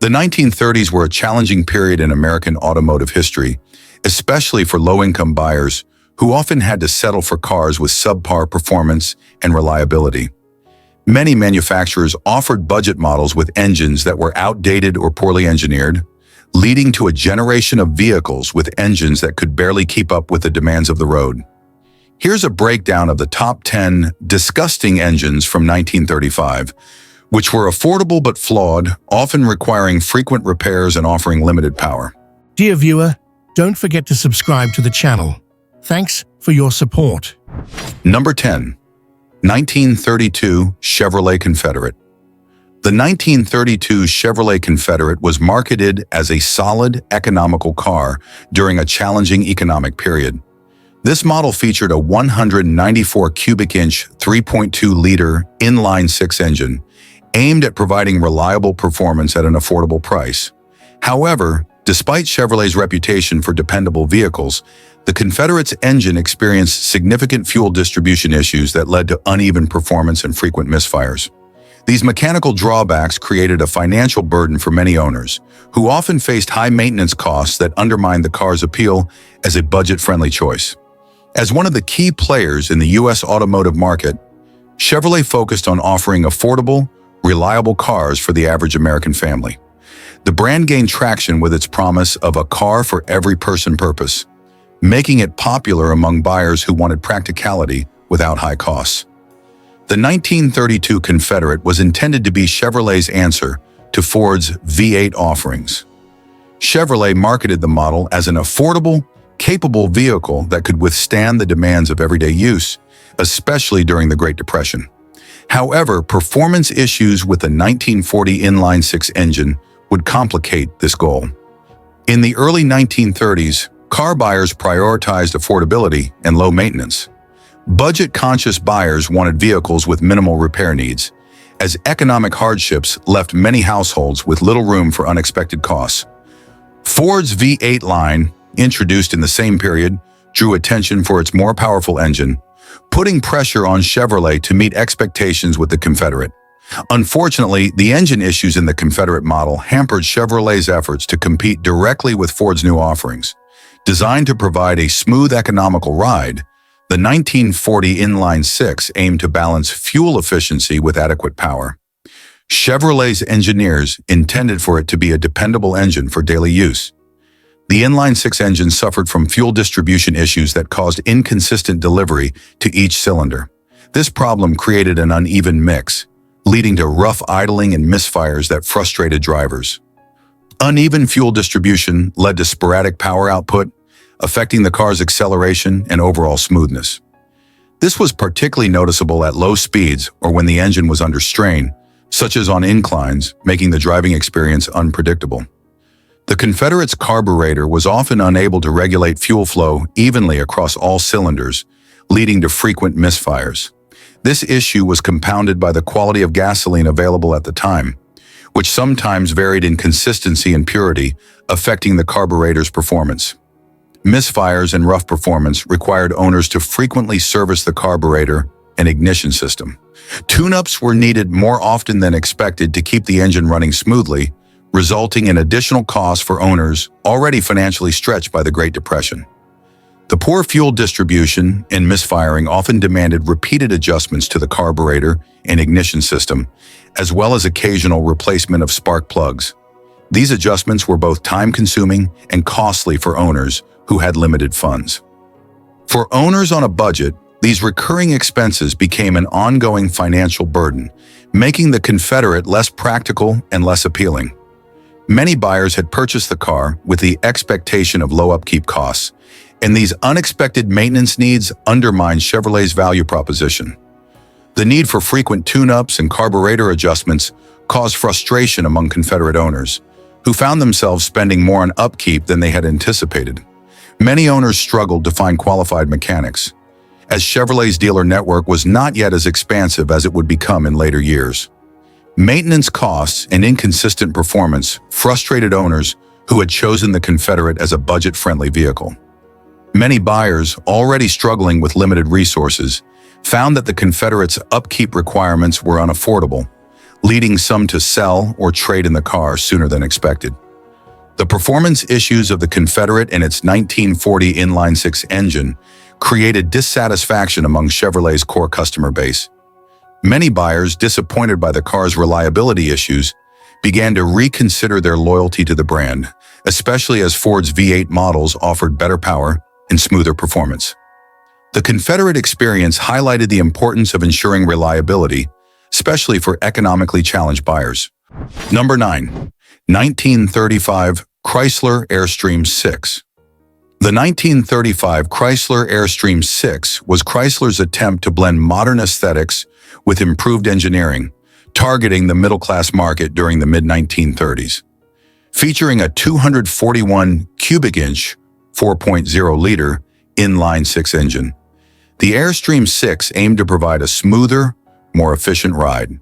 The 1930s were a challenging period in American automotive history, especially for low-income buyers who often had to settle for cars with subpar performance and reliability. Many manufacturers offered budget models with engines that were outdated or poorly engineered, leading to a generation of vehicles with engines that could barely keep up with the demands of the road. Here's a breakdown of the top 10 disgusting engines from 1935, which were affordable but flawed, often requiring frequent repairs and offering limited power. Dear viewer, don't forget to subscribe to the channel. Thanks for your support. Number 10. 1932 Chevrolet Confederate. The 1932 Chevrolet Confederate was marketed as a solid, economical car during a challenging economic period. This model featured a 194 cubic inch, 3.2-liter inline-six engine, aimed at providing reliable performance at an affordable price. However, despite Chevrolet's reputation for dependable vehicles, the Confederate's engine experienced significant fuel distribution issues that led to uneven performance and frequent misfires. These mechanical drawbacks created a financial burden for many owners, who often faced high maintenance costs that undermined the car's appeal as a budget-friendly choice. As one of the key players in the U.S. automotive market, Chevrolet focused on offering affordable, reliable cars for the average American family. The brand gained traction with its promise of a car for every person purpose, making it popular among buyers who wanted practicality without high costs. The 1932 Confederate was intended to be Chevrolet's answer to Ford's V8 offerings. Chevrolet marketed the model as an affordable, capable vehicle that could withstand the demands of everyday use, especially during the Great Depression. However, performance issues with the 1940 inline-six engine would complicate this goal. In the early 1930s, car buyers prioritized affordability and low maintenance. Budget-conscious buyers wanted vehicles with minimal repair needs, as economic hardships left many households with little room for unexpected costs. Ford's V8 line, introduced in the same period, drew attention for its more powerful engine, putting pressure on Chevrolet to meet expectations with the Confederate. Unfortunately, the engine issues in the Confederate model hampered Chevrolet's efforts to compete directly with Ford's new offerings. Designed to provide a smooth, economical ride, the 1940 inline-six aimed to balance fuel efficiency with adequate power. Chevrolet's engineers intended for it to be a dependable engine for daily use. The inline-six engine suffered from fuel distribution issues that caused inconsistent delivery to each cylinder. This problem created an uneven mix, leading to rough idling and misfires that frustrated drivers. Uneven fuel distribution led to sporadic power output, affecting the car's acceleration and overall smoothness. This was particularly noticeable at low speeds or when the engine was under strain, such as on inclines, making the driving experience unpredictable. The Confederate's carburetor was often unable to regulate fuel flow evenly across all cylinders, leading to frequent misfires. This issue was compounded by the quality of gasoline available at the time, which sometimes varied in consistency and purity, affecting the carburetor's performance. Misfires and rough performance required owners to frequently service the carburetor and ignition system. Tune-ups were needed more often than expected to keep the engine running smoothly, resulting in additional costs for owners already financially stretched by the Great Depression. The poor fuel distribution and misfiring often demanded repeated adjustments to the carburetor and ignition system, as well as occasional replacement of spark plugs. These adjustments were both time-consuming and costly for owners who had limited funds. For owners on a budget, these recurring expenses became an ongoing financial burden, making the Confederate less practical and less appealing. Many buyers had purchased the car with the expectation of low upkeep costs, and these unexpected maintenance needs undermined Chevrolet's value proposition. The need for frequent tune-ups and carburetor adjustments caused frustration among Confederate owners, who found themselves spending more on upkeep than they had anticipated. Many owners struggled to find qualified mechanics, as Chevrolet's dealer network was not yet as expansive as it would become in later years. Maintenance costs and inconsistent performance frustrated owners who had chosen the Confederate as a budget-friendly vehicle. Many buyers, already struggling with limited resources, found that the Confederate's upkeep requirements were unaffordable, leading some to sell or trade in the car sooner than expected. The performance issues of the Confederate and its 1940 inline-six engine created dissatisfaction among Chevrolet's core customer base. Many buyers, disappointed by the car's reliability issues, began to reconsider their loyalty to the brand, especially as Ford's V8 models offered better power and smoother performance. The Confederate experience highlighted the importance of ensuring reliability, especially for economically challenged buyers. Number 9. 1935 Chrysler Airstream 6. The 1935 Chrysler Airstream 6 was Chrysler's attempt to blend modern aesthetics with improved engineering, targeting the middle-class market during the mid-1930s. Featuring a 241 cubic inch, 4.0-liter inline-six engine, the Airstream 6 aimed to provide a smoother, more efficient ride.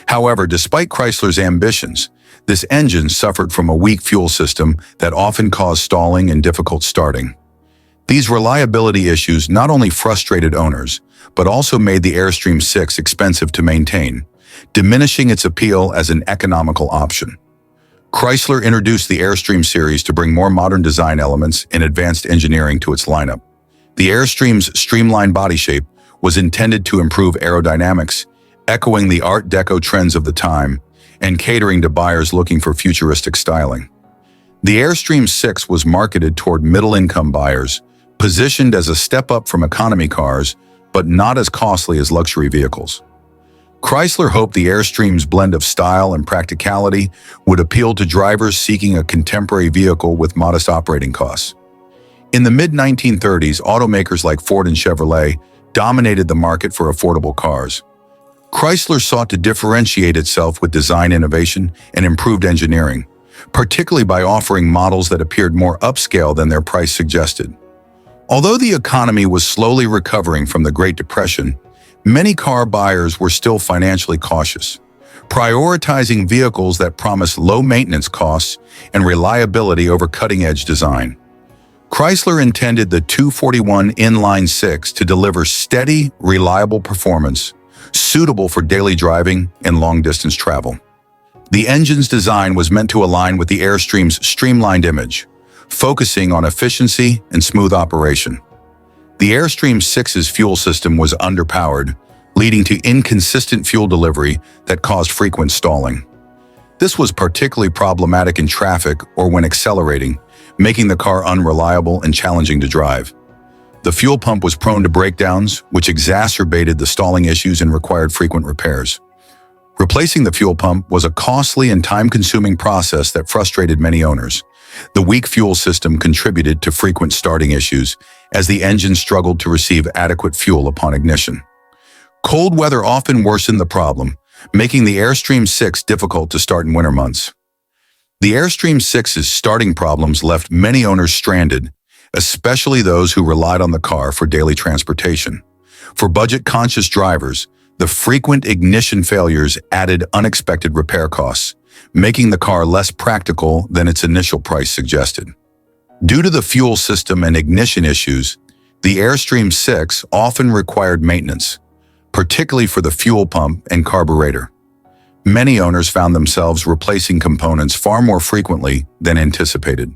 However, despite Chrysler's ambitions, this engine suffered from a weak fuel system that often caused stalling and difficult starting. These reliability issues not only frustrated owners, but also made the Airstream 6 expensive to maintain, diminishing its appeal as an economical option. Chrysler introduced the Airstream series to bring more modern design elements and advanced engineering to its lineup. The Airstream's streamlined body shape was intended to improve aerodynamics, echoing the Art Deco trends of the time and catering to buyers looking for futuristic styling. The Airstream 6 was marketed toward middle-income buyers, positioned as a step up from economy cars, but not as costly as luxury vehicles. Chrysler hoped the Airstream's blend of style and practicality would appeal to drivers seeking a contemporary vehicle with modest operating costs. In the mid-1930s, automakers like Ford and Chevrolet dominated the market for affordable cars. Chrysler sought to differentiate itself with design innovation and improved engineering, particularly by offering models that appeared more upscale than their price suggested. Although the economy was slowly recovering from the Great Depression, many car buyers were still financially cautious, prioritizing vehicles that promised low maintenance costs and reliability over cutting-edge design. Chrysler intended the 241 inline-six to deliver steady, reliable performance, suitable for daily driving and long-distance travel. The engine's design was meant to align with the Airstream's streamlined image, focusing on efficiency and smooth operation. The Airstream 6's fuel system was underpowered, leading to inconsistent fuel delivery that caused frequent stalling. This was particularly problematic in traffic or when accelerating, making the car unreliable and challenging to drive. The fuel pump was prone to breakdowns, which exacerbated the stalling issues and required frequent repairs. Replacing the fuel pump was a costly and time-consuming process that frustrated many owners. The weak fuel system contributed to frequent starting issues as the engine struggled to receive adequate fuel upon ignition. Cold weather often worsened the problem, making the Airstream 6 difficult to start in winter months. The Airstream 6's starting problems left many owners stranded, especially those who relied on the car for daily transportation. For budget-conscious drivers, the frequent ignition failures added unexpected repair costs, making the car less practical than its initial price suggested. Due to the fuel system and ignition issues, the Airstream 6 often required maintenance, particularly for the fuel pump and carburetor. Many owners found themselves replacing components far more frequently than anticipated.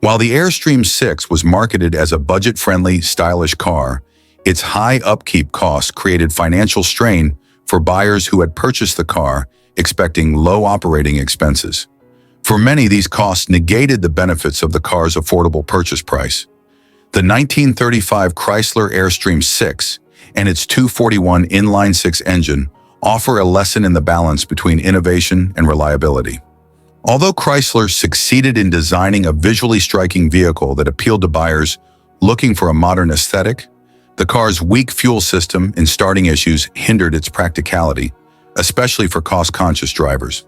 While the Airstream 6 was marketed as a budget-friendly, stylish car, its high upkeep costs created financial strain for buyers who had purchased the car expecting low operating expenses. For many, these costs negated the benefits of the car's affordable purchase price. The 1935 Chrysler Airstream 6 and its 241 inline-six engine offer a lesson in the balance between innovation and reliability. Although Chrysler succeeded in designing a visually striking vehicle that appealed to buyers looking for a modern aesthetic, the car's weak fuel system and starting issues hindered its practicality, especially for cost-conscious drivers.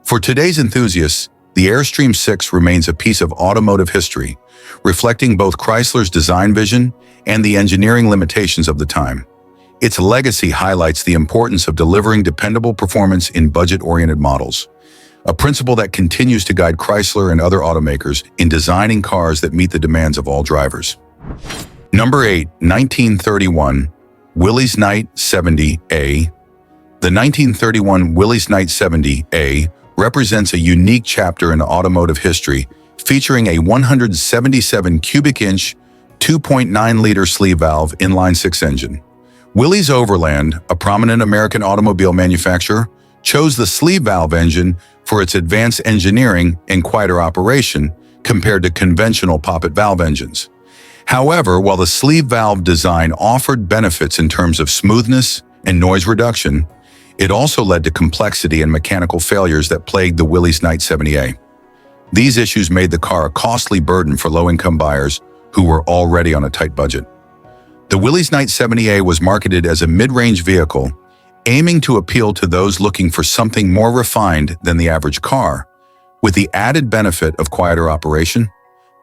For today's enthusiasts, the Airstream 6 remains a piece of automotive history, reflecting both Chrysler's design vision and the engineering limitations of the time. Its legacy highlights the importance of delivering dependable performance in budget-oriented models, a principle that continues to guide Chrysler and other automakers in designing cars that meet the demands of all drivers. Number 8, 1931, Willys Knight 70A. The 1931 Willys Knight 70A represents a unique chapter in automotive history, featuring a 177 cubic inch, 2.9-liter sleeve valve inline-six engine. Willys Overland, a prominent American automobile manufacturer, chose the sleeve valve engine for its advanced engineering and quieter operation compared to conventional poppet valve engines. However, while the sleeve valve design offered benefits in terms of smoothness and noise reduction, it also led to complexity and mechanical failures that plagued the Willys Knight 70A. These issues made the car a costly burden for low-income buyers who were already on a tight budget. The Willys Knight 70A was marketed as a mid-range vehicle, aiming to appeal to those looking for something more refined than the average car. With the added benefit of quieter operation,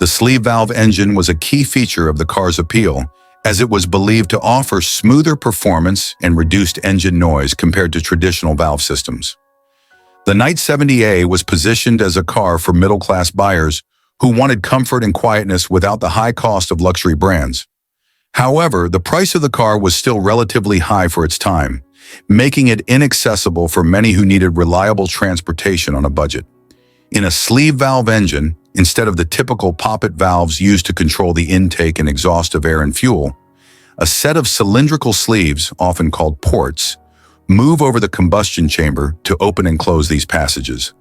the sleeve valve engine was a key feature of the car's appeal, as it was believed to offer smoother performance and reduced engine noise compared to traditional valve systems. The Knight 70A was positioned as a car for middle-class buyers who wanted comfort and quietness without the high cost of luxury brands. However, the price of the car was still relatively high for its time, making it inaccessible for many who needed reliable transportation on a budget. In a sleeve valve engine, instead of the typical poppet valves used to control the intake and exhaust of air and fuel, a set of cylindrical sleeves, often called ports, move over the combustion chamber to open and close these passages.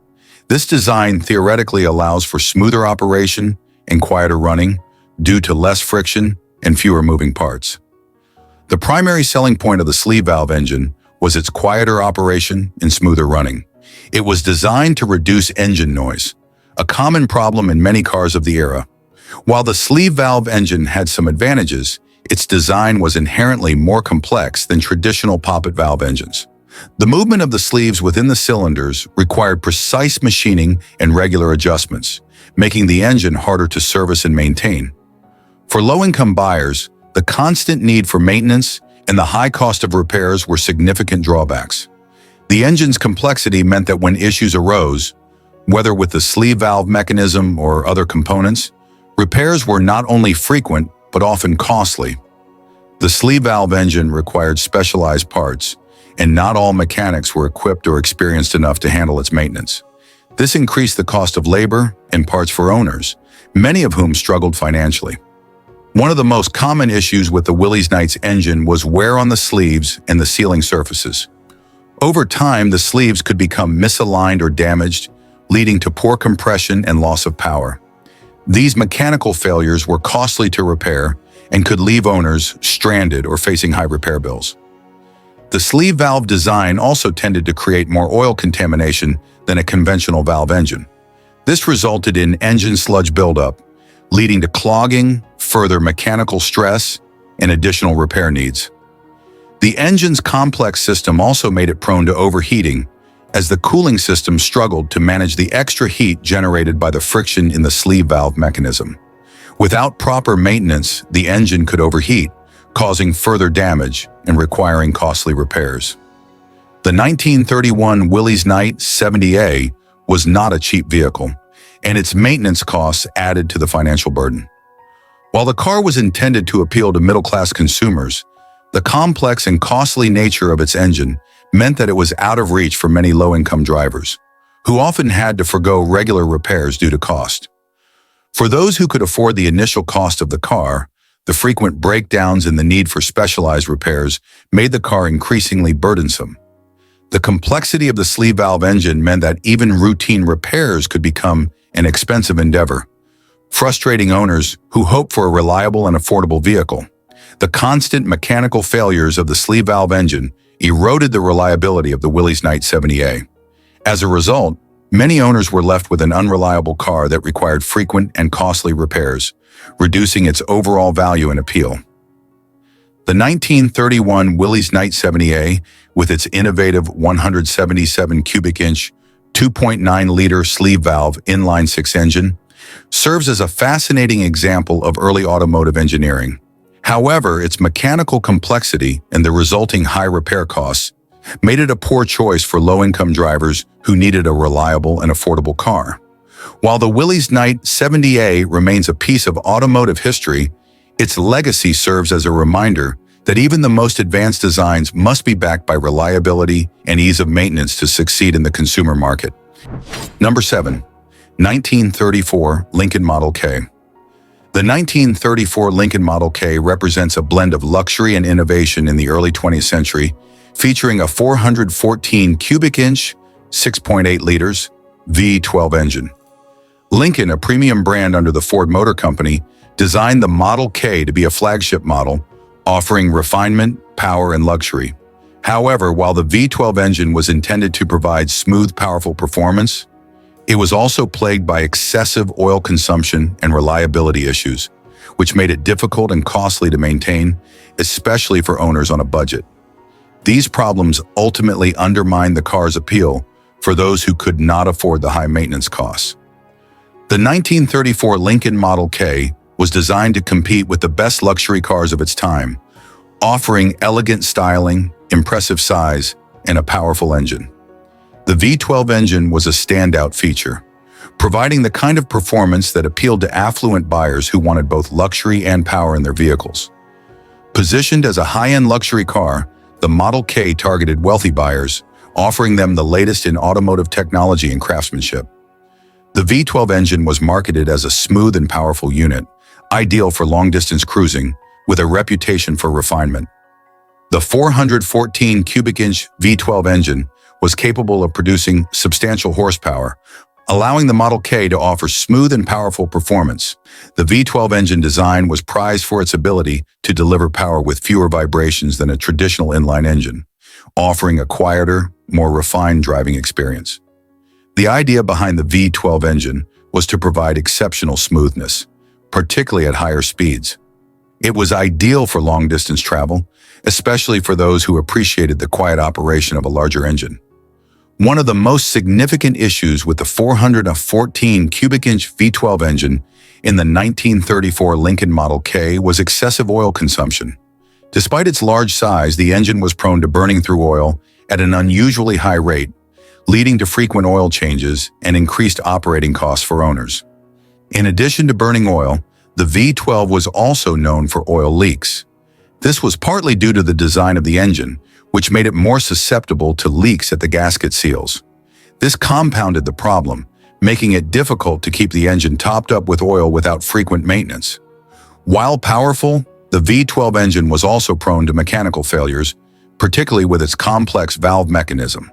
This design theoretically allows for smoother operation and quieter running due to less friction and fewer moving parts. The primary selling point of the sleeve valve engine was its quieter operation and smoother running. It was designed to reduce engine noise, a common problem in many cars of the era. While the sleeve valve engine had some advantages, its design was inherently more complex than traditional poppet valve engines. The movement of the sleeves within the cylinders required precise machining and regular adjustments, making the engine harder to service and maintain. For low-income buyers, the constant need for maintenance and the high cost of repairs were significant drawbacks. The engine's complexity meant that when issues arose, whether with the sleeve valve mechanism or other components, repairs were not only frequent but often costly. The sleeve valve engine required specialized parts, and not all mechanics were equipped or experienced enough to handle its maintenance. This increased the cost of labor and parts for owners, many of whom struggled financially. One of the most common issues with the Willys Knight's engine was wear on the sleeves and the sealing surfaces. Over time, the sleeves could become misaligned or damaged, leading to poor compression and loss of power. These mechanical failures were costly to repair and could leave owners stranded or facing high repair bills. The sleeve valve design also tended to create more oil contamination than a conventional valve engine. This resulted in engine sludge buildup, leading to clogging, further mechanical stress, and additional repair needs. The engine's complex system also made it prone to overheating, as the cooling system struggled to manage the extra heat generated by the friction in the sleeve valve mechanism. Without proper maintenance, the engine could overheat, causing further damage and requiring costly repairs. The 1931 Willys Knight 70A was not a cheap vehicle, and its maintenance costs added to the financial burden. While the car was intended to appeal to middle-class consumers, the complex and costly nature of its engine meant that it was out of reach for many low-income drivers, who often had to forgo regular repairs due to cost. For those who could afford the initial cost of the car, the frequent breakdowns and the need for specialized repairs made the car increasingly burdensome. The complexity of the sleeve valve engine meant that even routine repairs could become an expensive endeavor, frustrating owners who hoped for a reliable and affordable vehicle. The constant mechanical failures of the sleeve valve engine eroded the reliability of the Willys Knight 70A. As a result, many owners were left with an unreliable car that required frequent and costly repairs, reducing its overall value and appeal. The 1931 Willys Knight 70A, with its innovative 177 cubic inch, 2.9-liter sleeve valve inline-six engine, serves as a fascinating example of early automotive engineering. However, its mechanical complexity and the resulting high repair costs made it a poor choice for low-income drivers who needed a reliable and affordable car. While the Willys Knight 70A remains a piece of automotive history, its legacy serves as a reminder that even the most advanced designs must be backed by reliability and ease of maintenance to succeed in the consumer market. Number 7. 1934 Lincoln Model K. The 1934 Lincoln Model K represents a blend of luxury and innovation in the early 20th century, featuring a 414 cubic inch, 6.8 liters, V12 engine. Lincoln, a premium brand under the Ford Motor Company, designed the Model K to be a flagship model, offering refinement, power, and luxury. However, while the V12 engine was intended to provide smooth, powerful performance, it was also plagued by excessive oil consumption and reliability issues, which made it difficult and costly to maintain, especially for owners on a budget. These problems ultimately undermined the car's appeal for those who could not afford the high maintenance costs. The 1934 Lincoln Model K was designed to compete with the best luxury cars of its time, offering elegant styling, impressive size, and a powerful engine. The V12 engine was a standout feature, providing the kind of performance that appealed to affluent buyers who wanted both luxury and power in their vehicles. Positioned as a high-end luxury car, the Model K targeted wealthy buyers, offering them the latest in automotive technology and craftsmanship. The V12 engine was marketed as a smooth and powerful unit, ideal for long-distance cruising, with a reputation for refinement. The 414 cubic inch V12 engine was capable of producing substantial horsepower, allowing the Model K to offer smooth and powerful performance. The V12 engine design was prized for its ability to deliver power with fewer vibrations than a traditional inline engine, offering a quieter, more refined driving experience. The idea behind the V12 engine was to provide exceptional smoothness, particularly at higher speeds. It was ideal for long-distance travel, especially for those who appreciated the quiet operation of a larger engine. One of the most significant issues with the 414 cubic inch V12 engine in the 1934 Lincoln Model K was excessive oil consumption. Despite its large size, the engine was prone to burning through oil at an unusually high rate, leading to frequent oil changes and increased operating costs for owners. In addition to burning oil, the V12 was also known for oil leaks. This was partly due to the design of the engine, which made it more susceptible to leaks at the gasket seals. This compounded the problem, making it difficult to keep the engine topped up with oil without frequent maintenance. While powerful, the V12 engine was also prone to mechanical failures, particularly with its complex valve mechanism.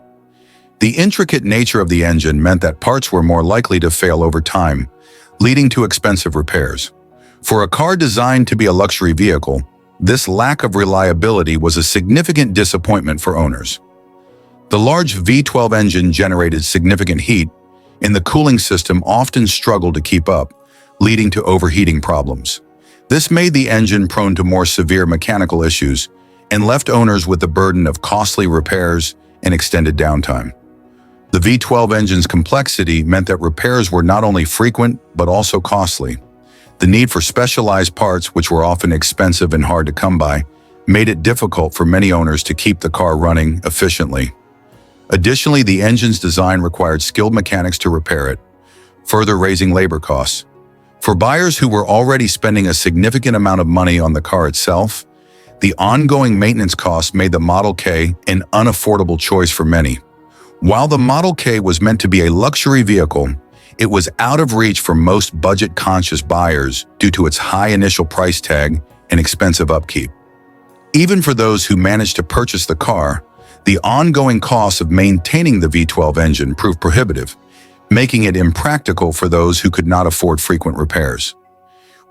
The intricate nature of the engine meant that parts were more likely to fail over time, leading to expensive repairs. For a car designed to be a luxury vehicle, this lack of reliability was a significant disappointment for owners. The large V12 engine generated significant heat, and the cooling system often struggled to keep up, leading to overheating problems. This made the engine prone to more severe mechanical issues and left owners with the burden of costly repairs and extended downtime. The V12 engine's complexity meant that repairs were not only frequent but also costly. The need for specialized parts, which were often expensive and hard to come by, made it difficult for many owners to keep the car running efficiently. Additionally, the engine's design required skilled mechanics to repair it, further raising labor costs. For buyers who were already spending a significant amount of money on the car itself, the ongoing maintenance costs made the Model K an unaffordable choice for many. While the Model K was meant to be a luxury vehicle, it was out of reach for most budget-conscious buyers due to its high initial price tag and expensive upkeep. Even for those who managed to purchase the car, the ongoing costs of maintaining the V12 engine proved prohibitive, making it impractical for those who could not afford frequent repairs.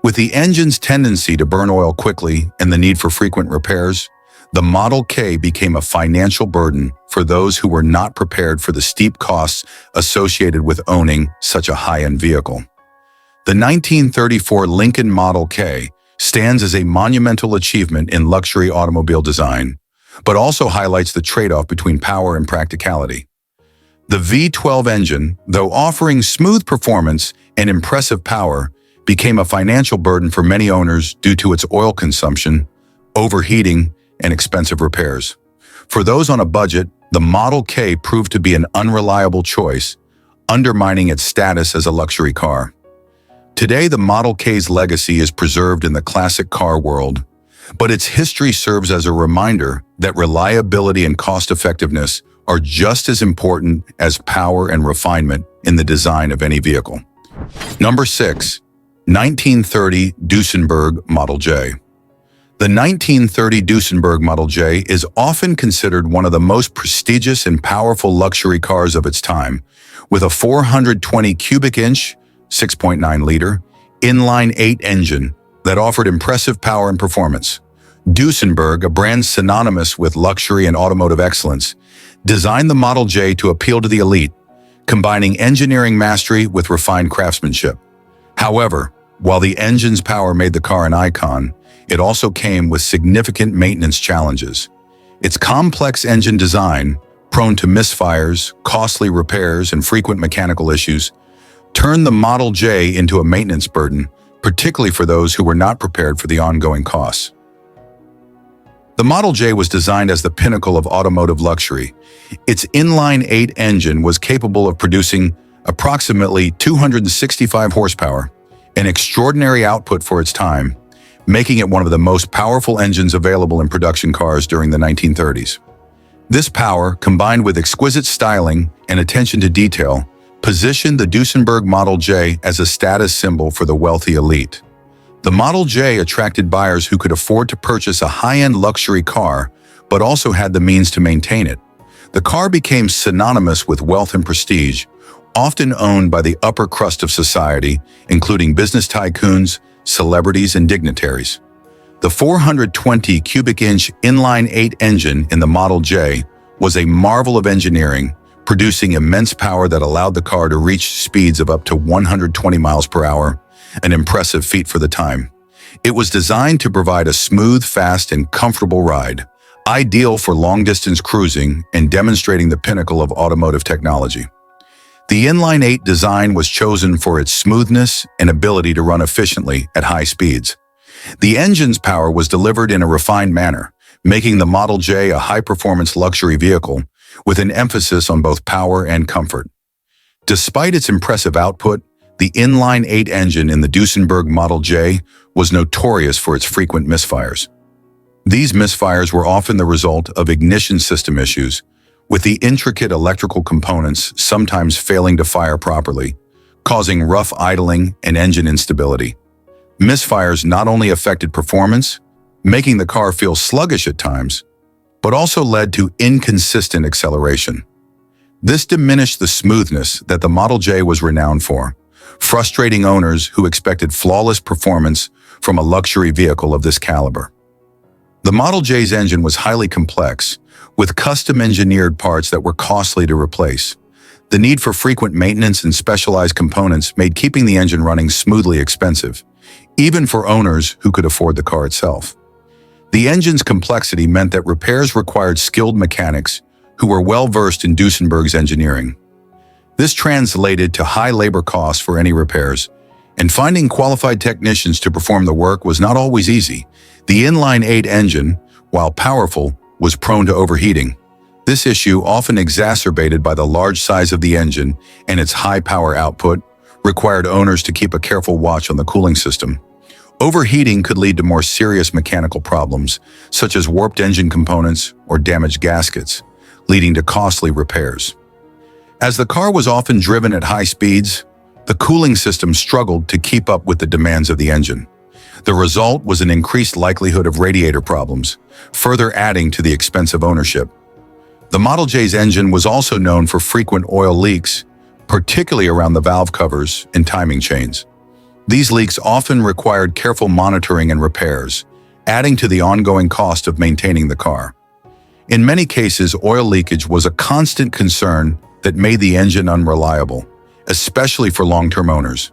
With the engine's tendency to burn oil quickly and the need for frequent repairs, the Model K became a financial burden for those who were not prepared for the steep costs associated with owning such a high-end vehicle. The 1934 Lincoln Model K stands as a monumental achievement in luxury automobile design, but also highlights the trade-off between power and practicality. The V12 engine, though offering smooth performance and impressive power, became a financial burden for many owners due to its oil consumption, overheating, and expensive repairs. For those on a budget, the Model K proved to be an unreliable choice, undermining its status as a luxury car. Today, the Model K's legacy is preserved in the classic car world, But its history serves as a reminder that reliability and cost-effectiveness are just as important as power and refinement in the design of any vehicle. Number 6. 1930 Dusenberg Model J. The 1930 Dusenberg Model J is often considered one of the most prestigious and powerful luxury cars of its time, with a 420 cubic inch, 6.9-liter, inline-8 engine that offered impressive power and performance. Dusenberg, a brand synonymous with luxury and automotive excellence, designed the Model J to appeal to the elite, combining engineering mastery with refined craftsmanship. However, while the engine's power made the car an icon, it also came with significant maintenance challenges. Its complex engine design, prone to misfires, costly repairs, and frequent mechanical issues, turned the Model J into a maintenance burden, particularly for those who were not prepared for the ongoing costs. The Model J was designed as the pinnacle of automotive luxury. Its inline-8 engine was capable of producing approximately 265 horsepower, an extraordinary output for its time, making it one of the most powerful engines available in production cars during the 1930s. This power, combined with exquisite styling and attention to detail, positioned the Dusenberg Model J as a status symbol for the wealthy elite. The Model J attracted buyers who could afford to purchase a high-end luxury car, but also had the means to maintain it. The car became synonymous with wealth and prestige, often owned by the upper crust of society, including business tycoons, celebrities, and dignitaries. The 420 cubic inch inline-8 engine in the Model J was a marvel of engineering, producing immense power that allowed the car to reach speeds of up to 120 miles per hour, an impressive feat for the time. It was designed to provide a smooth, fast, and comfortable ride, ideal for long-distance cruising and demonstrating the pinnacle of automotive technology. The inline-8 design was chosen for its smoothness and ability to run efficiently at high speeds. The engine's power was delivered in a refined manner, making the Model J a high-performance luxury vehicle with an emphasis on both power and comfort. Despite its impressive output, the inline-8 engine in the Dusenberg Model J was notorious for its frequent misfires. These misfires were often the result of ignition system issues, with the intricate electrical components sometimes failing to fire properly, causing rough idling and engine instability. Misfires not only affected performance, making the car feel sluggish at times, but also led to inconsistent acceleration. This diminished the smoothness that the Model J was renowned for, frustrating owners who expected flawless performance from a luxury vehicle of this caliber. The Model J's engine was highly complex, with custom-engineered parts that were costly to replace. The need for frequent maintenance and specialized components made keeping the engine running smoothly expensive, even for owners who could afford the car itself. The engine's complexity meant that repairs required skilled mechanics who were well-versed in Dusenberg's engineering. This translated to high labor costs for any repairs, and finding qualified technicians to perform the work was not always easy. The inline-8 engine, while powerful, was prone to overheating. This issue, often exacerbated by the large size of the engine and its high power output, required owners to keep a careful watch on the cooling system. Overheating could lead to more serious mechanical problems, such as warped engine components or damaged gaskets, leading to costly repairs. As the car was often driven at high speeds, the cooling system struggled to keep up with the demands of the engine. The result was an increased likelihood of radiator problems, further adding to the expense of ownership. The Model J's engine was also known for frequent oil leaks, particularly around the valve covers and timing chains. These leaks often required careful monitoring and repairs, adding to the ongoing cost of maintaining the car. In many cases, oil leakage was a constant concern that made the engine unreliable, especially for long-term owners.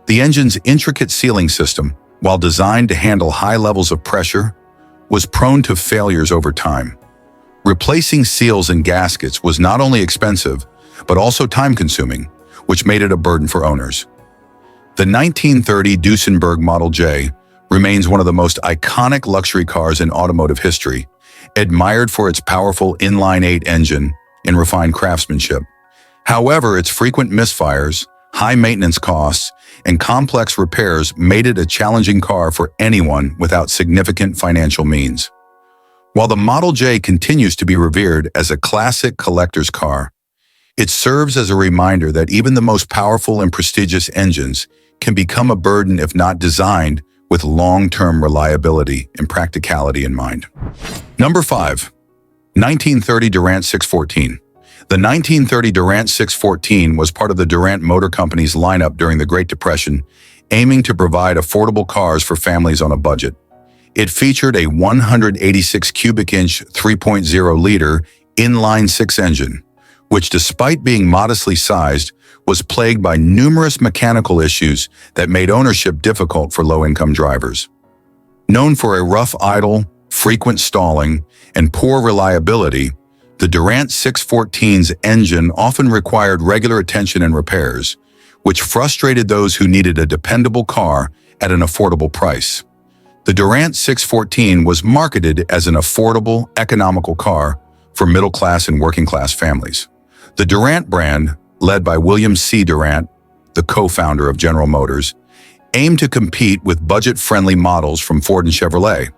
The engine's intricate sealing system, while designed to handle high levels of pressure, was prone to failures over time. Replacing seals and gaskets was not only expensive, but also time-consuming, which made it a burden for owners. The 1930 Dusenberg Model J remains one of the most iconic luxury cars in automotive history, admired for its powerful inline-8 engine and refined craftsmanship. However, its frequent misfires, high maintenance costs, and complex repairs made it a challenging car for anyone without significant financial means. While the Model J continues to be revered as a classic collector's car, it serves as a reminder that even the most powerful and prestigious engines can become a burden if not designed with long-term reliability and practicality in mind. Number 5. 1930 Durant 614. The 1930 Durant 614 was part of the Durant Motor Company's lineup during the Great Depression, aiming to provide affordable cars for families on a budget. It featured a 186 cubic inch 3.0-liter inline-six engine, which, despite being modestly sized, was plagued by numerous mechanical issues that made ownership difficult for low-income drivers. Known for a rough idle, frequent stalling, and poor reliability, the Durant 614's engine often required regular attention and repairs, which frustrated those who needed a dependable car at an affordable price. The Durant 614 was marketed as an affordable, economical car for middle-class and working-class families. The Durant brand, led by William C. Durant, the co-founder of General Motors, aimed to compete with budget-friendly models from Ford and Chevrolet,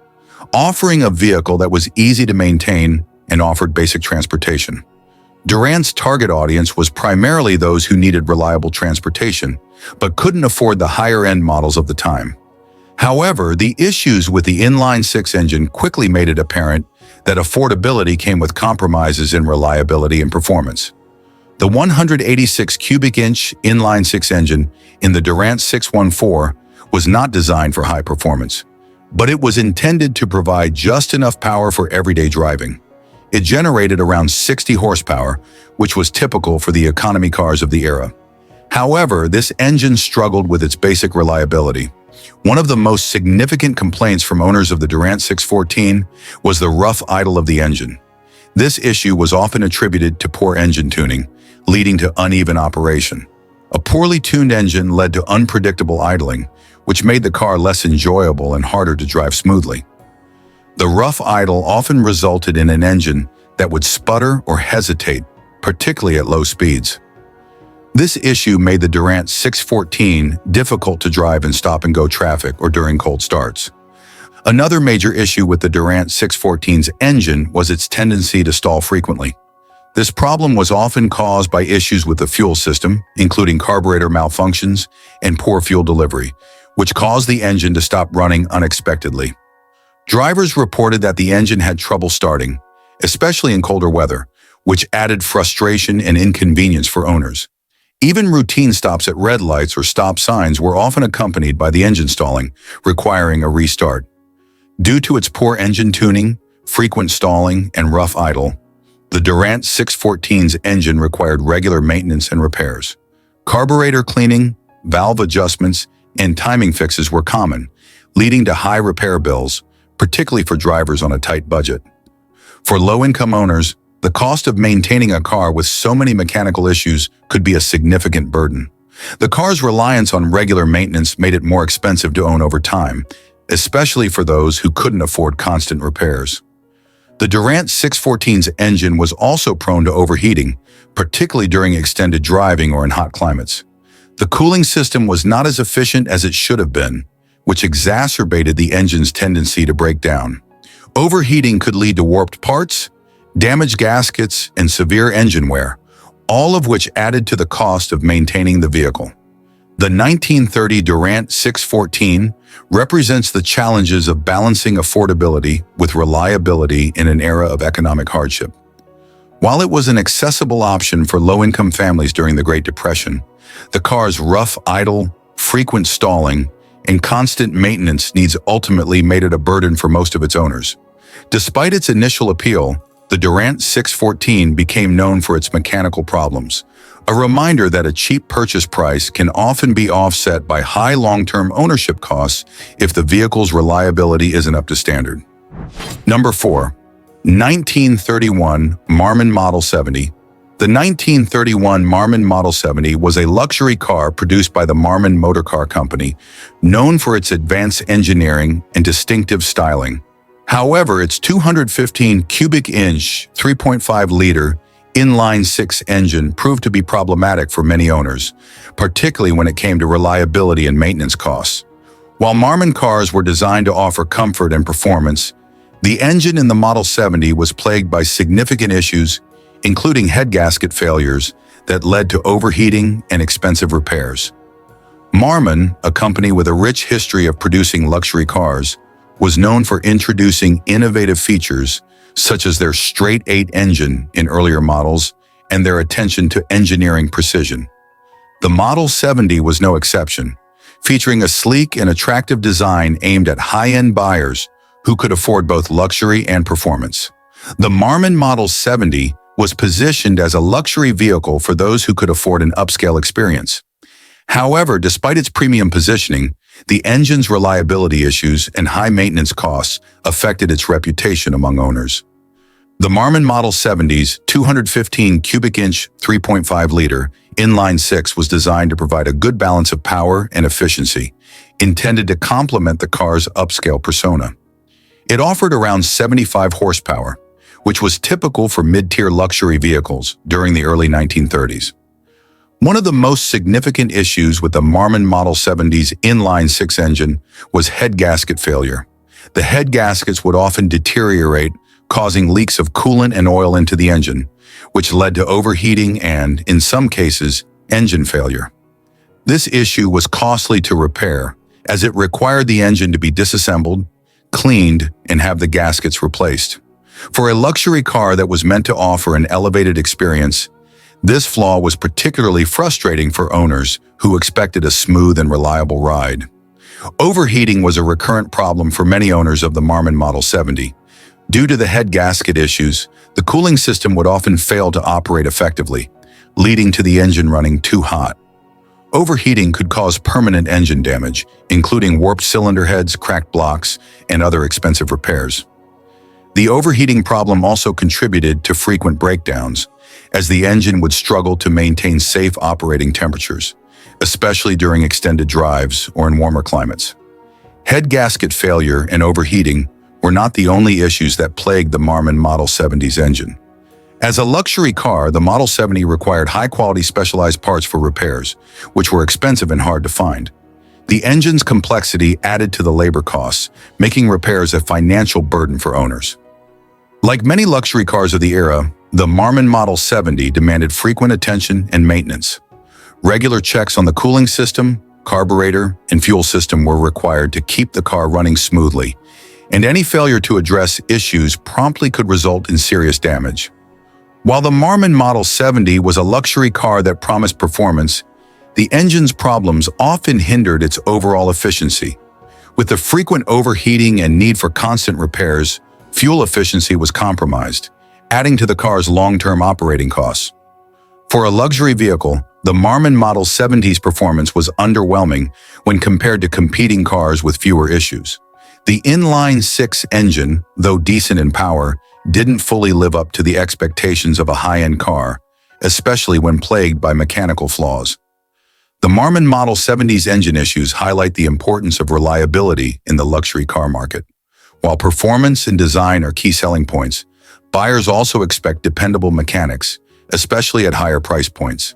offering a vehicle that was easy to maintain and offered basic transportation. Durant's target audience was primarily those who needed reliable transportation, but couldn't afford the higher-end models of the time. However, the issues with the inline-six engine quickly made it apparent that affordability came with compromises in reliability and performance. The 186 cubic inch inline-six engine in the Durant 614 was not designed for high performance, but it was intended to provide just enough power for everyday driving. It generated around 60 horsepower, which was typical for the economy cars of the era. However, this engine struggled with its basic reliability. One of the most significant complaints from owners of the Durant 614 was the rough idle of the engine. This issue was often attributed to poor engine tuning, leading to uneven operation. A poorly tuned engine led to unpredictable idling, which made the car less enjoyable and harder to drive smoothly. The rough idle often resulted in an engine that would sputter or hesitate, particularly at low speeds. This issue made the Durant 614 difficult to drive in stop-and-go traffic or during cold starts. Another major issue with the Durant 614's engine was its tendency to stall frequently. This problem was often caused by issues with the fuel system, including carburetor malfunctions and poor fuel delivery, which caused the engine to stop running unexpectedly. Drivers reported that the engine had trouble starting, especially in colder weather, which added frustration and inconvenience for owners. Even routine stops at red lights or stop signs were often accompanied by the engine stalling, requiring a restart. Due to its poor engine tuning, frequent stalling, and rough idle, the Durant 614's engine required regular maintenance and repairs. Carburetor cleaning, valve adjustments, and timing fixes were common, leading to high repair bills, particularly for drivers on a tight budget. For low-income owners, the cost of maintaining a car with so many mechanical issues could be a significant burden. The car's reliance on regular maintenance made it more expensive to own over time, especially for those who couldn't afford constant repairs. The Durant 614's engine was also prone to overheating, particularly during extended driving or in hot climates. The cooling system was not as efficient as it should have been, which exacerbated the engine's tendency to break down. Overheating could lead to warped parts, damaged gaskets, and severe engine wear, all of which added to the cost of maintaining the vehicle. The 1930 Durant 614 represents the challenges of balancing affordability with reliability in an era of economic hardship. While it was an accessible option for low-income families during the Great Depression, the car's rough idle, frequent stalling, and constant maintenance needs ultimately made it a burden for most of its owners. Despite its initial appeal, the Durant 614 became known for its mechanical problems, a reminder that a cheap purchase price can often be offset by high long-term ownership costs if the vehicle's reliability isn't up to standard. Number 4. 1931 Marmon Model 70. The 1931 Marmon Model 70 was a luxury car produced by the Marmon Motor Car Company, known for its advanced engineering and distinctive styling. However, its 215 cubic inch, 3.5-liter inline-six engine proved to be problematic for many owners, particularly when it came to reliability and maintenance costs. While Marmon cars were designed to offer comfort and performance, the engine in the Model 70 was plagued by significant issues, including head gasket failures that led to overheating and expensive repairs. Marmon, a company with a rich history of producing luxury cars, was known for introducing innovative features such as their straight-eight engine in earlier models and their attention to engineering precision. The Model 70 was no exception, featuring a sleek and attractive design aimed at high-end buyers who could afford both luxury and performance. The Marmon Model 70 was positioned as a luxury vehicle for those who could afford an upscale experience. However, despite its premium positioning, the engine's reliability issues and high maintenance costs affected its reputation among owners. The Marmon Model 70's 215 cubic inch 3.5-liter inline-six was designed to provide a good balance of power and efficiency, intended to complement the car's upscale persona. It offered around 75 horsepower, which was typical for mid-tier luxury vehicles during the early 1930s. One of the most significant issues with the Marmon Model 70's inline-six engine was head gasket failure. The head gaskets would often deteriorate, causing leaks of coolant and oil into the engine, which led to overheating and, in some cases, engine failure. This issue was costly to repair, as it required the engine to be disassembled, cleaned, and have the gaskets replaced. For a luxury car that was meant to offer an elevated experience, this flaw was particularly frustrating for owners who expected a smooth and reliable ride. Overheating was a recurrent problem for many owners of the Marmon Model 70. Due to the head gasket issues, the cooling system would often fail to operate effectively, leading to the engine running too hot. Overheating could cause permanent engine damage, including warped cylinder heads, cracked blocks, and other expensive repairs. The overheating problem also contributed to frequent breakdowns, as the engine would struggle to maintain safe operating temperatures, especially during extended drives or in warmer climates. Head gasket failure and overheating were not the only issues that plagued the Marmon Model 70's engine. As a luxury car, the Model 70 required high-quality specialized parts for repairs, which were expensive and hard to find. The engine's complexity added to the labor costs, making repairs a financial burden for owners. Like many luxury cars of the era, the Marmon Model 70 demanded frequent attention and maintenance. Regular checks on the cooling system, carburetor, and fuel system were required to keep the car running smoothly, and any failure to address issues promptly could result in serious damage. While the Marmon Model 70 was a luxury car that promised performance, the engine's problems often hindered its overall efficiency. With the frequent overheating and need for constant repairs, fuel efficiency was compromised, adding to the car's long-term operating costs. For a luxury vehicle, the Marmon Model 70's performance was underwhelming when compared to competing cars with fewer issues. The inline-six engine, though decent in power, didn't fully live up to the expectations of a high-end car, especially when plagued by mechanical flaws. The Marmon Model 70's engine issues highlight the importance of reliability in the luxury car market. While performance and design are key selling points, buyers also expect dependable mechanics, especially at higher price points.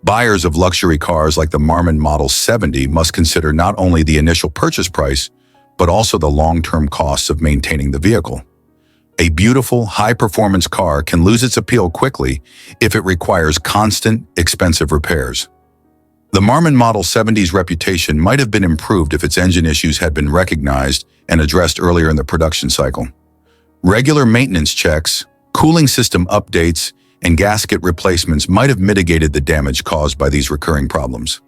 Buyers of luxury cars like the Marmon Model 70 must consider not only the initial purchase price, but also the long-term costs of maintaining the vehicle. A beautiful, high-performance car can lose its appeal quickly if it requires constant, expensive repairs. The Marmon Model 70's reputation might have been improved if its engine issues had been recognized and addressed earlier in the production cycle. Regular maintenance checks, cooling system updates, and gasket replacements might have mitigated the damage caused by these recurring problems.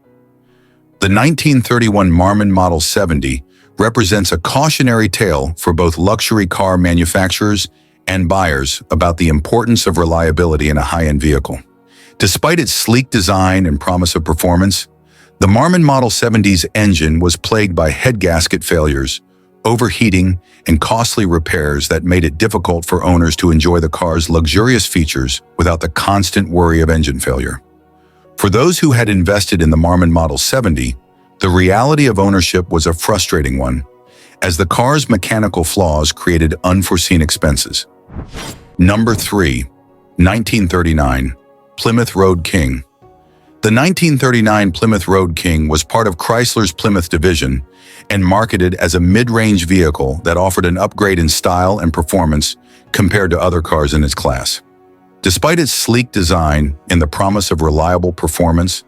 The 1931 Marmon Model 70 represents a cautionary tale for both luxury car manufacturers and buyers about the importance of reliability in a high-end vehicle. Despite its sleek design and promise of performance, the Marmon Model 70's engine was plagued by head gasket failures, overheating, and costly repairs that made it difficult for owners to enjoy the car's luxurious features without the constant worry of engine failure. For those who had invested in the Marmon Model 70, the reality of ownership was a frustrating one, as the car's mechanical flaws created unforeseen expenses. Number 3. 1939 Plymouth Road King. The 1939 Plymouth Road King was part of Chrysler's Plymouth division and marketed as a mid-range vehicle that offered an upgrade in style and performance compared to other cars in its class. Despite its sleek design and the promise of reliable performance,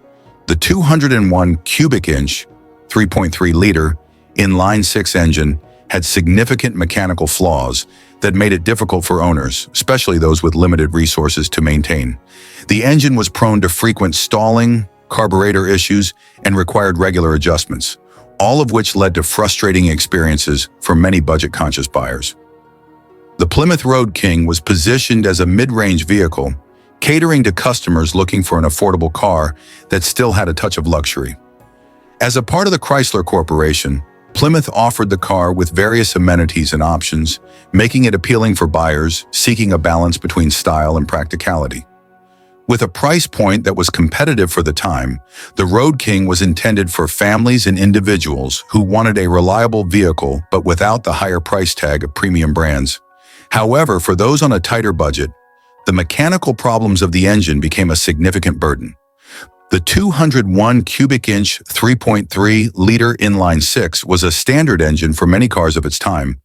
the 201 cubic inch, 3.3-liter inline-six engine had significant mechanical flaws that made it difficult for owners, especially those with limited resources, to maintain. The engine was prone to frequent stalling, carburetor issues, and required regular adjustments, all of which led to frustrating experiences for many budget-conscious buyers. The Plymouth Road King was positioned as a mid-range vehicle, catering to customers looking for an affordable car that still had a touch of luxury. As a part of the Chrysler Corporation, Plymouth offered the car with various amenities and options, making it appealing for buyers seeking a balance between style and practicality. With a price point that was competitive for the time, the Road King was intended for families and individuals who wanted a reliable vehicle but without the higher price tag of premium brands. However, for those on a tighter budget, the mechanical problems of the engine became a significant burden. The 201 cubic inch 3.3-liter inline-six was a standard engine for many cars of its time,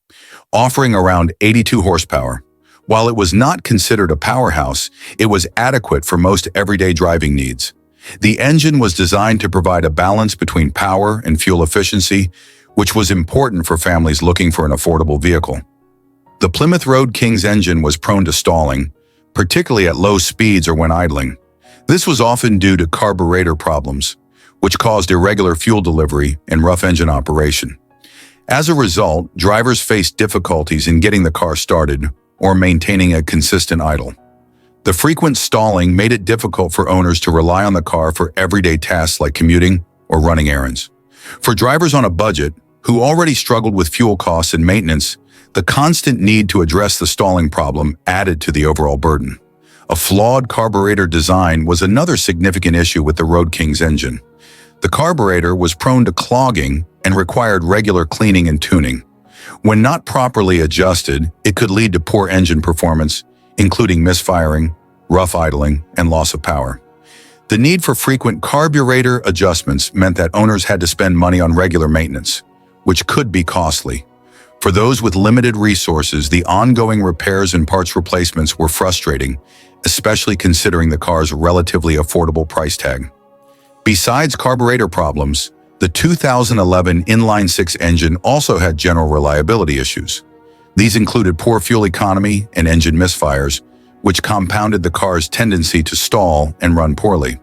offering around 82 horsepower. While it was not considered a powerhouse, it was adequate for most everyday driving needs. The engine was designed to provide a balance between power and fuel efficiency, which was important for families looking for an affordable vehicle. The Plymouth Road King's engine was prone to stalling, particularly at low speeds or when idling. This was often due to carburetor problems, which caused irregular fuel delivery and rough engine operation. As a result, drivers faced difficulties in getting the car started or maintaining a consistent idle. The frequent stalling made it difficult for owners to rely on the car for everyday tasks like commuting or running errands. For drivers on a budget, who already struggled with fuel costs and maintenance, the constant need to address the stalling problem added to the overall burden. A flawed carburetor design was another significant issue with the Road King's engine. The carburetor was prone to clogging and required regular cleaning and tuning. When not properly adjusted, it could lead to poor engine performance, including misfiring, rough idling, and loss of power. The need for frequent carburetor adjustments meant that owners had to spend money on regular maintenance, which could be costly. For those with limited resources, the ongoing repairs and parts replacements were frustrating, especially considering the car's relatively affordable price tag. Besides carburetor problems, the 2011 inline-six engine also had general reliability issues. These included poor fuel economy and engine misfires, which compounded the car's tendency to stall and run poorly.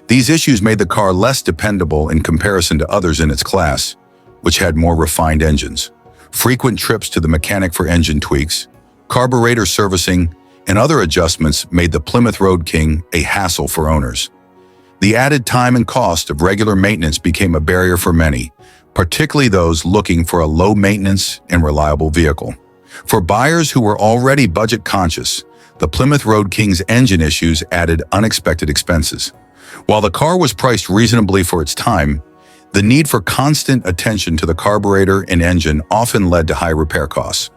These issues made the car less dependable in comparison to others in its class, which had more refined engines. Frequent trips to the mechanic for engine tweaks, carburetor servicing, and other adjustments made the Plymouth Road King a hassle for owners. The added time and cost of regular maintenance became a barrier for many, particularly those looking for a low-maintenance and reliable vehicle. For buyers who were already budget-conscious, the Plymouth Road King's engine issues added unexpected expenses. While the car was priced reasonably for its time, the need for constant attention to the carburetor and engine often led to high repair costs.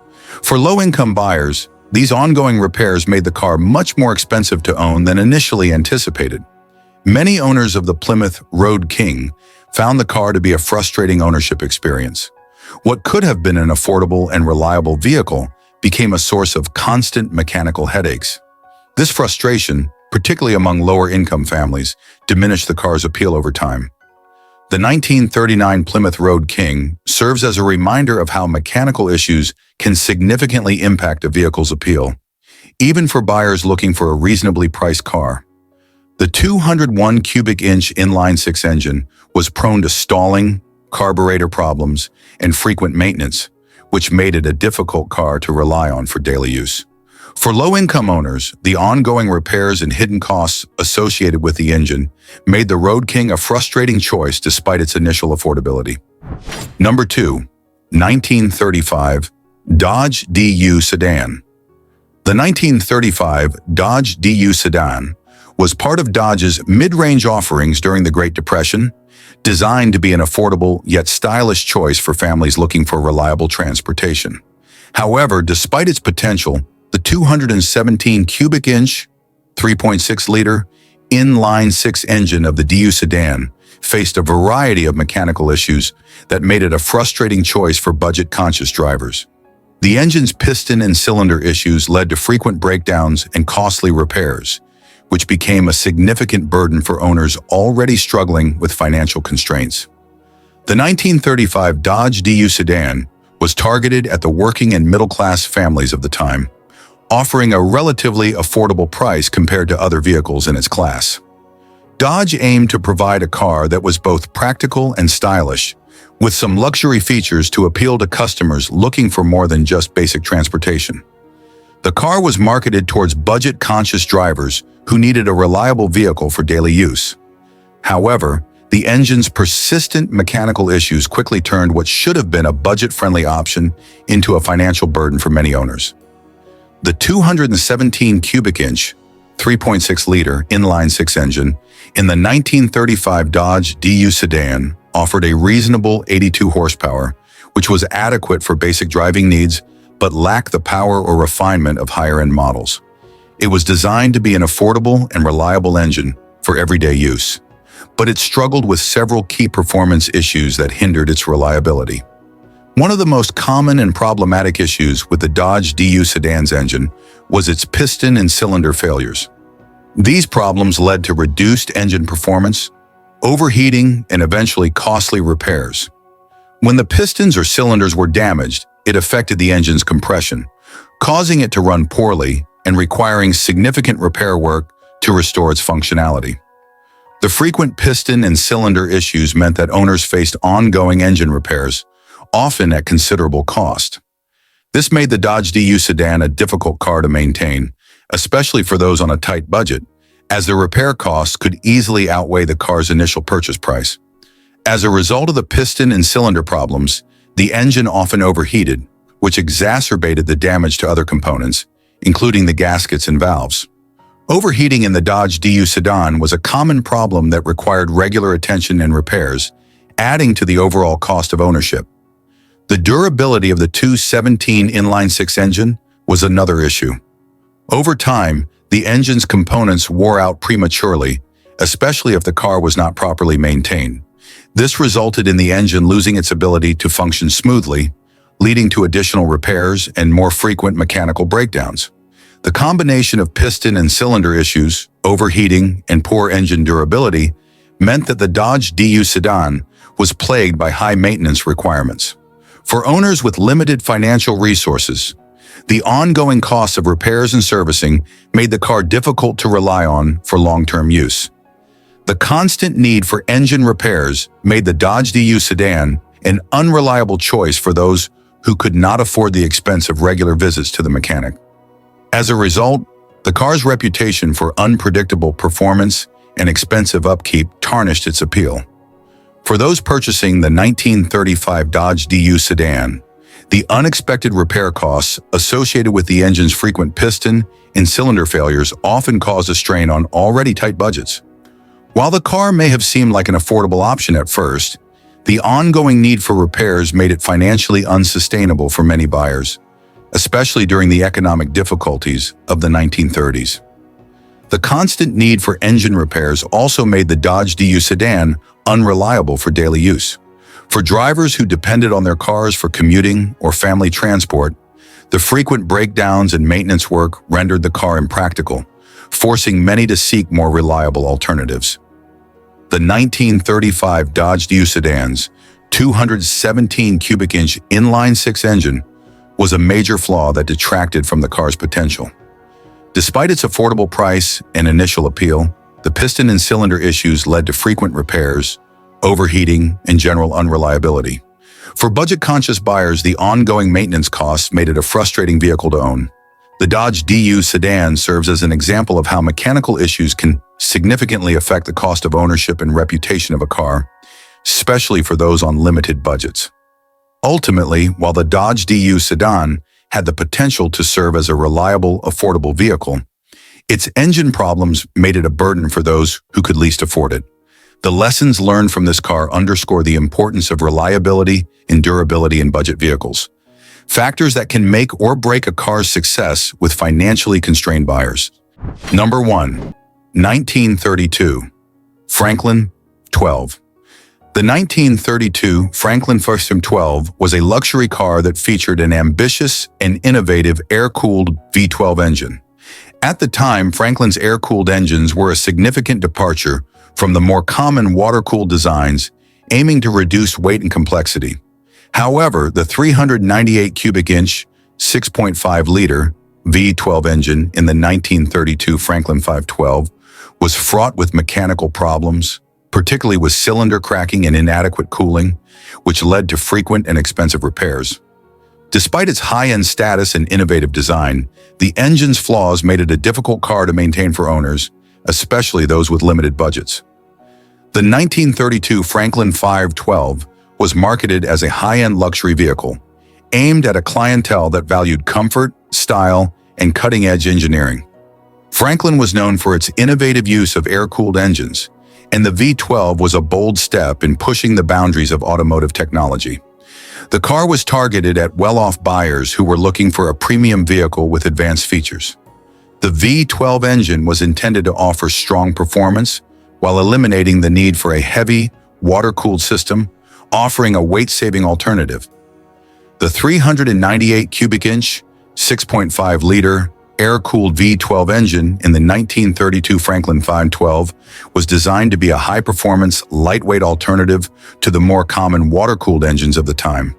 For low-income buyers, these ongoing repairs made the car much more expensive to own than initially anticipated. Many owners of the Plymouth Road King found the car to be a frustrating ownership experience. What could have been an affordable and reliable vehicle became a source of constant mechanical headaches. This frustration, particularly among lower-income families, diminished the car's appeal over time. The 1939 Plymouth Road King serves as a reminder of how mechanical issues can significantly impact a vehicle's appeal, even for buyers looking for a reasonably priced car. The 201 cubic inch inline-six engine was prone to stalling, carburetor problems, and frequent maintenance, which made it a difficult car to rely on for daily use. For low-income owners, the ongoing repairs and hidden costs associated with the engine made the Road King a frustrating choice despite its initial affordability. Number 2. 1935 Dodge DU Sedan. The 1935 Dodge DU Sedan was part of Dodge's mid-range offerings during the Great Depression, designed to be an affordable yet stylish choice for families looking for reliable transportation. However, despite its potential, the 217 cubic inch, 3.6-liter, inline-six engine of the DU sedan faced a variety of mechanical issues that made it a frustrating choice for budget-conscious drivers. The engine's piston and cylinder issues led to frequent breakdowns and costly repairs, which became a significant burden for owners already struggling with financial constraints. The 1935 Dodge DU sedan was targeted at the working and middle-class families of the time, offering a relatively affordable price compared to other vehicles in its class. Dodge aimed to provide a car that was both practical and stylish, with some luxury features to appeal to customers looking for more than just basic transportation. The car was marketed towards budget-conscious drivers who needed a reliable vehicle for daily use. However, the engine's persistent mechanical issues quickly turned what should have been a budget-friendly option into a financial burden for many owners. The 217 cubic inch, 3.6-liter inline-six engine in the 1935 Dodge DU sedan offered a reasonable 82 horsepower, which was adequate for basic driving needs but lacked the power or refinement of higher-end models. It was designed to be an affordable and reliable engine for everyday use, but it struggled with several key performance issues that hindered its reliability. One of the most common and problematic issues with the Dodge DU sedan's engine was its piston and cylinder failures. These problems led to reduced engine performance, overheating, and eventually costly repairs. When the pistons or cylinders were damaged, it affected the engine's compression, causing it to run poorly and requiring significant repair work to restore its functionality. The frequent piston and cylinder issues meant that owners faced ongoing engine repairs, often at considerable cost. This made the Dodge DU sedan a difficult car to maintain, especially for those on a tight budget, as the repair costs could easily outweigh the car's initial purchase price. As a result of the piston and cylinder problems, the engine often overheated, which exacerbated the damage to other components, including the gaskets and valves. Overheating in the Dodge DU sedan was a common problem that required regular attention and repairs, adding to the overall cost of ownership. The durability of the 217 inline-six engine was another issue. Over time, the engine's components wore out prematurely, especially if the car was not properly maintained. This resulted in the engine losing its ability to function smoothly, leading to additional repairs and more frequent mechanical breakdowns. The combination of piston and cylinder issues, overheating, and poor engine durability meant that the Dodge DU sedan was plagued by high maintenance requirements. For owners with limited financial resources, the ongoing costs of repairs and servicing made the car difficult to rely on for long-term use. The constant need for engine repairs made the Dodge DU sedan an unreliable choice for those who could not afford the expense of regular visits to the mechanic. As a result, the car's reputation for unpredictable performance and expensive upkeep tarnished its appeal. For those purchasing the 1935 Dodge DU sedan, the unexpected repair costs associated with the engine's frequent piston and cylinder failures often caused a strain on already tight budgets. While the car may have seemed like an affordable option at first, the ongoing need for repairs made it financially unsustainable for many buyers, especially during the economic difficulties of the 1930s. The constant need for engine repairs also made the Dodge DU sedan unreliable for daily use. For drivers who depended on their cars for commuting or family transport, the frequent breakdowns and maintenance work rendered the car impractical, forcing many to seek more reliable alternatives. The 1935 Dodge DU sedan's 217 cubic inch inline-six engine was a major flaw that detracted from the car's potential. Despite its affordable price and initial appeal, the piston and cylinder issues led to frequent repairs, overheating, and general unreliability. For budget-conscious buyers, the ongoing maintenance costs made it a frustrating vehicle to own. The Dodge DU sedan serves as an example of how mechanical issues can significantly affect the cost of ownership and reputation of a car, especially for those on limited budgets. Ultimately, while the Dodge DU sedan had the potential to serve as a reliable, affordable vehicle, its engine problems made it a burden for those who could least afford it. The lessons learned from this car underscore the importance of reliability and durability in budget vehicles, factors that can make or break a car's success with financially constrained buyers. Number 1. 1932 Franklin 12. The 1932 Franklin Airstream 12 was a luxury car that featured an ambitious and innovative air-cooled V12 engine. At the time, Franklin's air-cooled engines were a significant departure from the more common water-cooled designs, aiming to reduce weight and complexity. However, the 398 cubic inch, 6.5-liter V12 engine in the 1932 Franklin 512 was fraught with mechanical problems, particularly with cylinder cracking and inadequate cooling, which led to frequent and expensive repairs. Despite its high-end status and innovative design, the engine's flaws made it a difficult car to maintain for owners, especially those with limited budgets. The 1932 Franklin 512 was marketed as a high-end luxury vehicle, aimed at a clientele that valued comfort, style, and cutting-edge engineering. Franklin was known for its innovative use of air-cooled engines, and the V12 was a bold step in pushing the boundaries of automotive technology. The car was targeted at well-off buyers who were looking for a premium vehicle with advanced features. The V12 engine was intended to offer strong performance while eliminating the need for a heavy, water-cooled system, offering a weight-saving alternative. The 398 cubic inch, 6.5-liter air-cooled V12 engine in the 1932 Franklin 512 was designed to be a high-performance, lightweight alternative to the more common water-cooled engines of the time.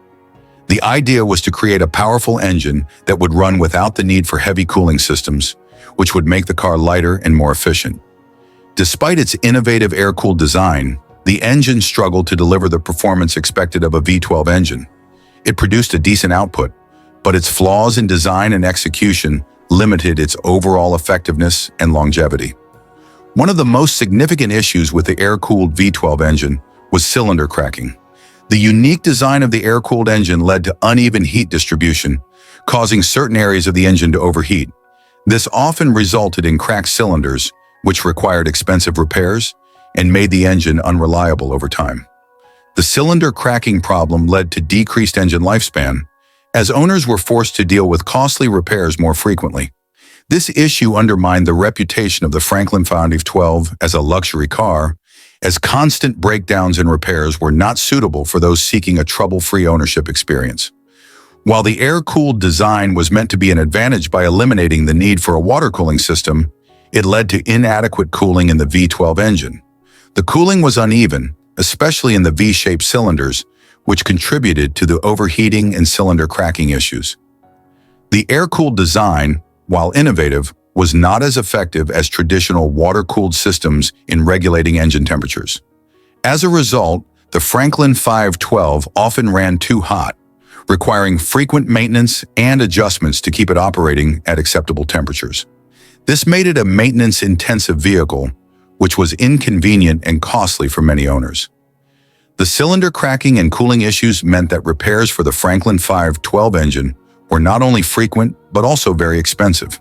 The idea was to create a powerful engine that would run without the need for heavy cooling systems, which would make the car lighter and more efficient. Despite its innovative air-cooled design, the engine struggled to deliver the performance expected of a V12 engine. It produced a decent output, but its flaws in design and execution limited its overall effectiveness and longevity. One of the most significant issues with the air-cooled V12 engine was cylinder cracking. The unique design of the air-cooled engine led to uneven heat distribution, causing certain areas of the engine to overheat. This often resulted in cracked cylinders, which required expensive repairs and made the engine unreliable over time. The cylinder cracking problem led to decreased engine lifespan, as owners were forced to deal with costly repairs more frequently. This issue undermined the reputation of the Franklin 512 as a luxury car, as constant breakdowns and repairs were not suitable for those seeking a trouble-free ownership experience. While the air-cooled design was meant to be an advantage by eliminating the need for a water cooling system, it led to inadequate cooling in the V12 engine. The cooling was uneven, especially in the V-shaped cylinders, which contributed to the overheating and cylinder cracking issues. The air-cooled design, while innovative, was not as effective as traditional water-cooled systems in regulating engine temperatures. As a result, the Franklin 512 often ran too hot, requiring frequent maintenance and adjustments to keep it operating at acceptable temperatures. This made it a maintenance-intensive vehicle, which was inconvenient and costly for many owners. The cylinder cracking and cooling issues meant that repairs for the Franklin 512 engine were not only frequent, but also very expensive.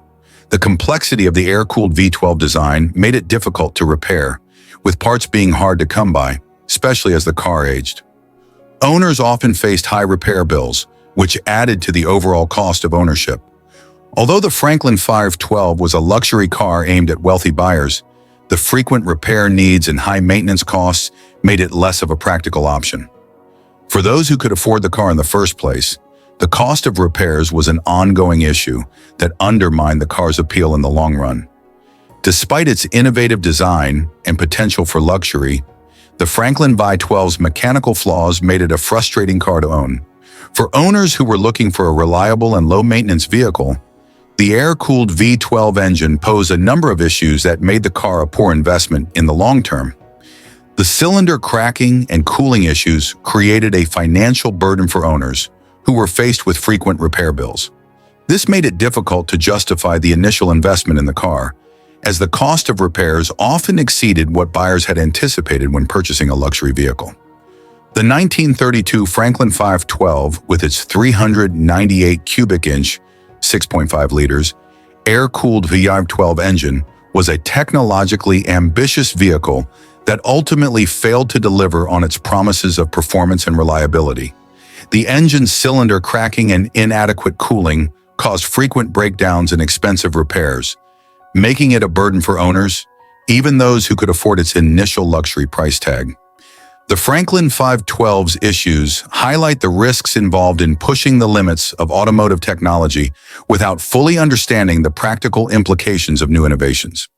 The complexity of the air-cooled V12 design made it difficult to repair, with parts being hard to come by, especially as the car aged. Owners often faced high repair bills, which added to the overall cost of ownership. Although the Franklin 512 was a luxury car aimed at wealthy buyers, the frequent repair needs and high maintenance costs made it less of a practical option. For those who could afford the car in the first place, the cost of repairs was an ongoing issue that undermined the car's appeal in the long run. Despite its innovative design and potential for luxury, the Franklin 512's mechanical flaws made it a frustrating car to own. For owners who were looking for a reliable and low-maintenance vehicle, the air-cooled V12 engine posed a number of issues that made the car a poor investment in the long term. The cylinder cracking and cooling issues created a financial burden for owners who were faced with frequent repair bills. This made it difficult to justify the initial investment in the car, as the cost of repairs often exceeded what buyers had anticipated when purchasing a luxury vehicle. The 1932 Franklin 512, with its 398 cubic inch, 6.5 liters, air-cooled V12 engine, was a technologically ambitious vehicle that ultimately failed to deliver on its promises of performance and reliability. The engine's cylinder cracking and inadequate cooling caused frequent breakdowns and expensive repairs, making it a burden for owners, even those who could afford its initial luxury price tag. The Franklin 512's issues highlight the risks involved in pushing the limits of automotive technology without fully understanding the practical implications of new innovations.